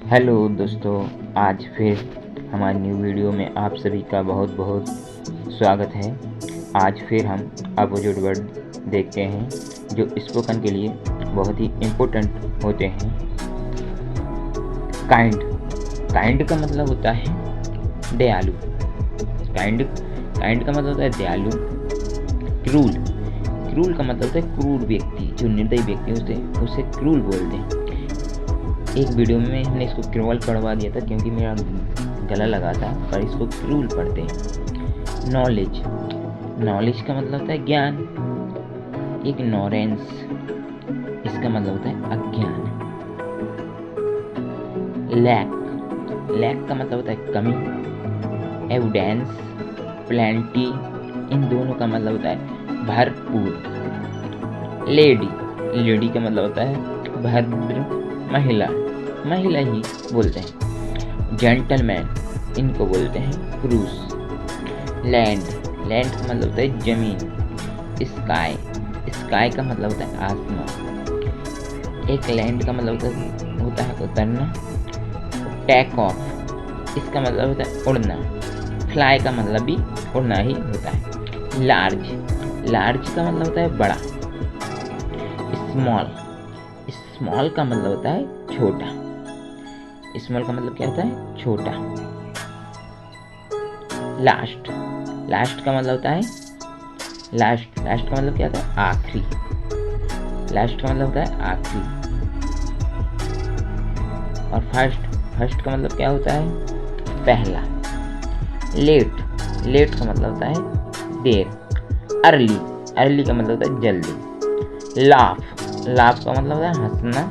Hello दोस्तों, आज फिर हमारी न्यू वीडियो में आप सभी का बहुत बहुत स्वागत है। आज फिर हम अपोजिट वर्ड देखते हैं जो स्पोकन के लिए बहुत ही इम्पोर्टेंट होते हैं। काइंड काइंड का मतलब होता है दयालु। काइंड काइंड का मतलब होता है दयालु। क्रूल क्रूल का मतलब होता है क्रूर व्यक्ति, जो निर्दयी व्यक्ति उसे क्रूल बोलते हैं। एक वीडियो में हमने इसको क्रूअल पढ़वा दिया था क्योंकि मेरा गला लगा था, पर इसको क्रूल पढ़ते हैं। नॉलेज नॉलेज का मतलब होता है ज्ञान। इग्नोरेंस इसका मतलब होता है अज्ञान। लैक का मतलब होता है कमी। एविडेंस प्लेंटी इन दोनों का मतलब होता है भरपूर। लेडी का मतलब होता है भद्र महिला ही बोलते हैं। जेंटलमैन इनको बोलते हैं पुरुष। लैंड का मतलब होता है जमीन। स्काई का मतलब होता है आसमान। एक लैंड का मतलब होता है उतरना। टेक ऑफ इसका मतलब होता है उड़ना। फ्लाई का मतलब भी उड़ना ही होता है। लार्ज का मतलब होता है बड़ा। स्मॉल का मतलब होता है छोटा। स्मॉल का मतलब क्या होता है छोटा। लास्ट का मतलब होता है लास्ट का मतलब क्या होता है आखिरी। लास्ट का मतलब होता है आखिरी। और फर्स्ट का मतलब क्या होता है पहला। लेट का मतलब होता है देर। अर्ली का मतलब होता है जल्दी। लाफ का मतलब होता है हंसना।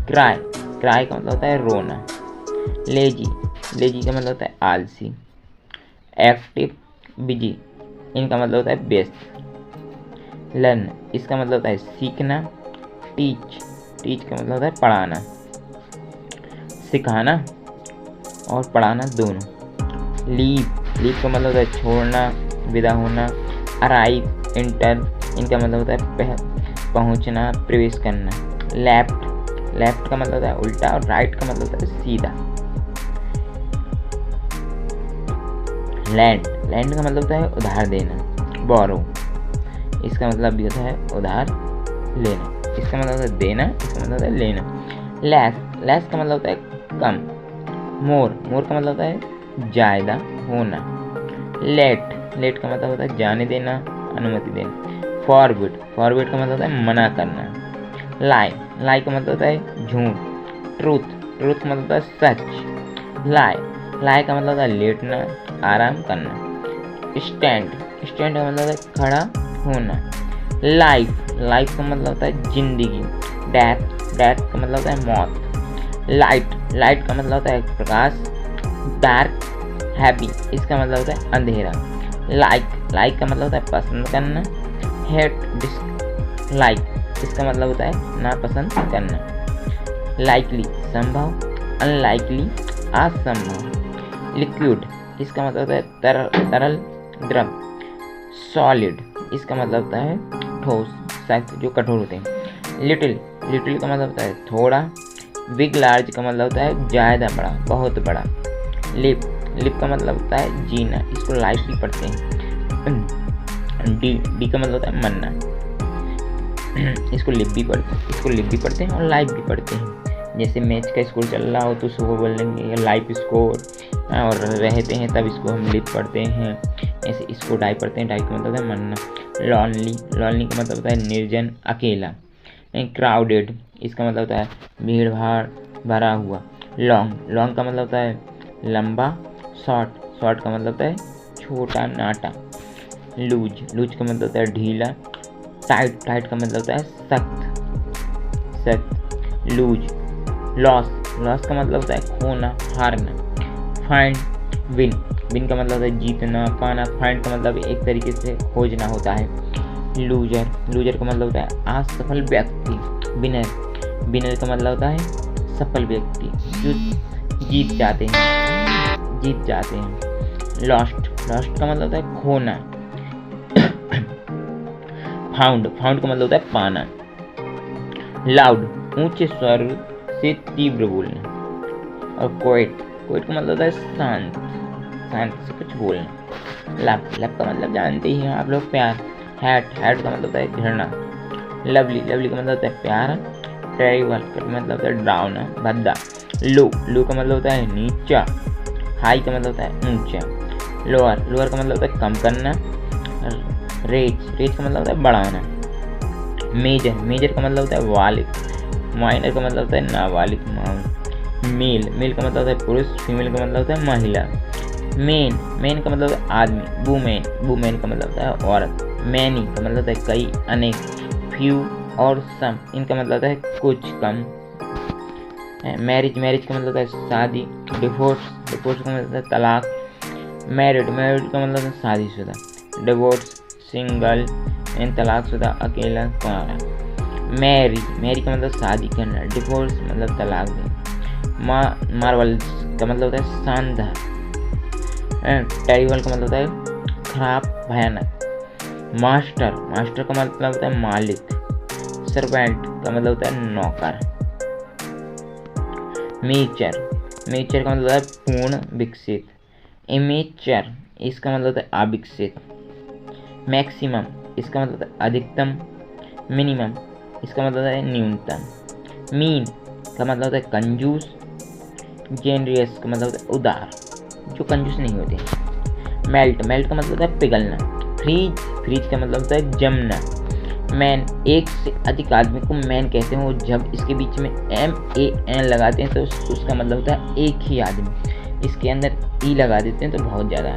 क्राई का मतलब होता है रोना। लेजी का मतलब होता है आलसी। एक्टिव बिजी इनका मतलब होता है व्यस्त। लर्न इसका मतलब होता है सीखना। टीच का मतलब होता है पढ़ाना, सिखाना और पढ़ाना दोनों। लीव का मतलब होता है छोड़ना, विदा होना। अराइव इंटर इनका मतलब होता है पहुंचना, प्रवेश करना। लेफ्ट का मतलब होता है उल्टा और राइट का मतलब होता है सीधा। लैंड का मतलब होता है उधार देना। बोरो इसका मतलब भी होता है उधार लेना। इसका मतलब होता है देना, इसका मतलब होता है लेना। लेस का मतलब होता है कम। मोर का मतलब होता है ज्यादा होना। लेट का मतलब होता है जाने देना, अनुमति देना। फॉरवर्ड का मतलब होता है मना करना। लाई का मतलब होता है झूठ। ट्रूथ का मतलब होता है सच। लाई का मतलब होता है लेटना, आराम करना। स्टैंड का मतलब है खड़ा होना। लाइफ का मतलब होता है जिंदगी। डेथ का मतलब होता है मौत। लाइट का मतलब होता है प्रकाश। डार्क हैवी इसका मतलब होता है अंधेरा। लाइक का मतलब होता है पसंद करना। हेट डिसलाइक इसका मतलब होता है नापसंद करना। लाइकली संभव, अनलाइकली असंभव। लिक्विड इसका मतलब होता है तरल द्रव। सॉलिड इसका मतलब होता है ठोस सख्त जो कठोर होते हैं। लिटिल का मतलब होता है थोड़ा। बिग लार्ज का मतलब होता है ज़्यादा बड़ा, बहुत बड़ा। लिप का मतलब होता है जीना, इसको लाइफ भी पढ़ते हैं। डी का मतलब होता है मरना, इसको लिप भी पढ़ते हैं और लाइफ भी पढ़ते हैं। जैसे मैच का स्कोर चल रहा हो तो सुबह बोलेंगे लाइफ स्कोर, और रहते हैं तब इसको हम लिप पढ़ते हैं। ऐसे इसको डाई पढ़ते हैं, डाई का मतलब है मरना। लॉनली का मतलब होता है निर्जन, अकेला। क्राउडेड इसका मतलब होता है भीड़ भाड़ भरा हुआ। लॉन्ग का मतलब होता है लंबा। शॉर्ट का मतलब होता है छोटा नाटा। लूज का मतलब होता है ढीला। टाइट का मतलब होता है सख्त। लॉस का मतलब होता है खोना, हारना। फाइंड विन का मतलब होता है जीतना, पाना। फाइंड का मतलब एक तरीके से खोजना होता है। लूजर का मतलब होता है असफल व्यक्ति। विनर का मतलब होता है सफल व्यक्ति जो जीत जाते हैं। लॉस्ट का मतलब होता है खोना। फाउंड का मतलब होता है पाना। लाउड ऊंचे स्वर से तीव्र बोलना। और क्वाइट का मतलब होता है शांत, शांत से कुछ बोलना। लव का मतलब जानते ही हैं आप लोग, प्यार। हैट का मतलब होता है घृणा। लवली का मतलब होता है प्यारा। टेरिबल का मतलब होता है डरावना, भद्दा। लो का मतलब होता है नीचा। हाई का मतलब होता है ऊंचा। लोअर का मतलब होता है कम करना। रेज का मतलब होता है बढ़ाना। मेजर का मतलब होता है बालिग। माइनर का मतलब होता है नाबालिग, मेल का मतलब होता है पुरुष। फीमेल का मतलब होता है महिला। मेन का मतलब होता है आदमी। वुमेन का मतलब होता है औरत। मैनी का मतलब होता है कई, अनेक। फ्यू और सम, इनका मतलब होता है कुछ, कम। मैरिज का मतलब होता है शादी। डिवोर्स का मतलब होता है तलाक। मैरिड का मतलब होता है शादीशुदा। डिवोर्स सिंगल, तलाकशुदा अकेला, कुंवारा। मैरी का मतलब शादी करना। डिवोर्स मतलब तलाक देना। मार्वल्स का मतलब होता है शानदार। टेरिबल का मतलब होता है खराब, भयानक। मास्टर का मतलब होता है मालिक। सर्वेंट का मतलब होता है नौकर। मेचर का मतलब होता है पूर्ण, विकसित। इमेचर इसका मतलब होता है अविकसित। मैक्सिमम इसका मतलब होता है अधिकतम। मिनिमम इसका मतलब होता है न्यूनतम। मीन का मतलब होता है कंजूस। जेनरियस का मतलब होता है उदार, जो कंजूस नहीं होते। मेल्ट का मतलब होता है पिघलना। फ्रीज का मतलब होता है जमना। मैन, एक से अधिक आदमी को मैन कहते हैं, वो जब इसके बीच में MAN लगाते हैं तो उसका मतलब होता है एक ही आदमी। इसके अंदर ई लगा देते हैं तो बहुत ज़्यादा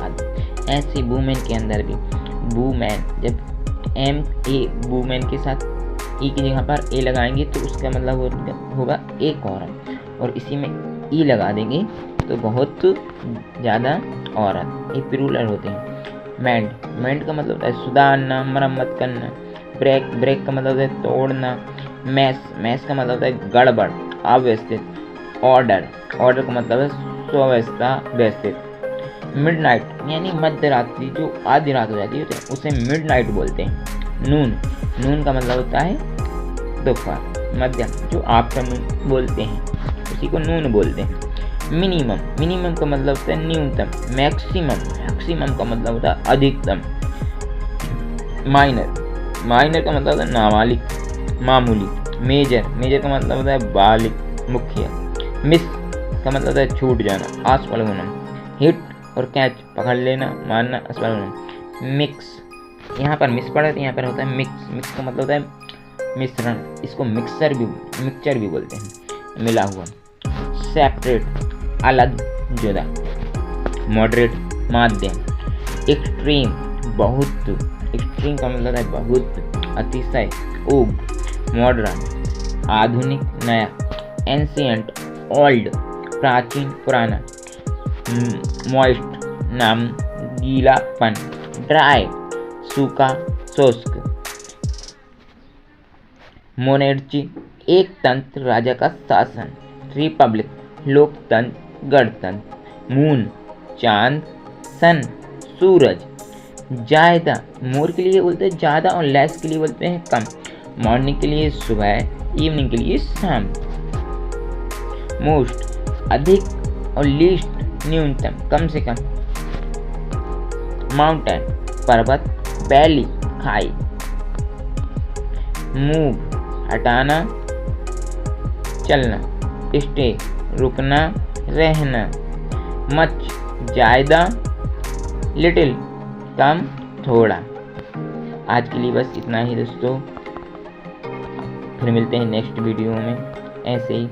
आदमी। ऐसे वुमेन के अंदर भी वुमेन, जब वुमेन के साथ ई की जगह पर ए लगाएंगे तो उसका मतलब होगा एक औरत, और इसी में ई लगा देंगे तो बहुत ज़्यादा औरत। ये प्लूरल होते हैं। मेंड का मतलब होता है सुधारना, मरम्मत करना। ब्रेक का मतलब होता है तोड़ना। मैस का मतलब होता है गड़बड़, अव्यवस्थित। ऑर्डर का मतलब है सुव्यवस्था, व्यवस्थित। मिडनाइट यानी मध्य रात्रि, जो आधी रात हो जाती है उसे मिडनाइट बोलते हैं। नून का मतलब होता है दोपहर, मध्यम, जो आफ्टरनून बोलते हैं उसी को नून बोलते हैं। मिनिमम का मतलब होता है न्यूनतम। मैक्सिमम का मतलब होता है अधिकतम। माइनर का मतलब होता है नाबालिग, मामूली। मेजर का मतलब होता है बालिग, मुख्य। मिस का मतलब होता है छूट जाना, असफल होना। हिट और कैच पकड़ लेना, मारना, असफल होना। मिक्स, यहाँ पर मिस पड़ा तो यहाँ पर होता है मिक्स का मतलब होता है मिश्रण, इसको मिक्सचर भी बोलते हैं, मिला हुआ। सेपरेट अलग, जुदा। मॉडरेट माध्यम। एक्सट्रीम बहुत, एक्सट्रीम का मतलब है बहुत, अतिशय, उग। मॉडर्न आधुनिक, नया। एंशिएंट ओल्ड, प्राचीन, पुराना। मॉइस्ट नम, गीलापन। ड्राई सूखा, शुष्क। मोनेर्ची एक तंत्र, राजा का शासन। रिपब्लिक लोकतंत्र, गणतंत्र। मून चांद। सन सूरज। ज्यादा मोर के लिए बोलते हैं ज़्यादा, और लेस के लिए बोलते हैं कम। मॉर्निंग के लिए सुबह, इवनिंग के लिए शाम। मोस्ट अधिक, और लीस्ट न्यूनतम, कम से कम। माउंटेन पर्वत, वैली खाई। मूव हटाना, चलना। स्टे रुकना, रहना। मच ज़्यादा, लिटिल कम, थोड़ा। आज के लिए बस इतना ही दोस्तों, फिर मिलते हैं नेक्स्ट वीडियो में ऐसे ही।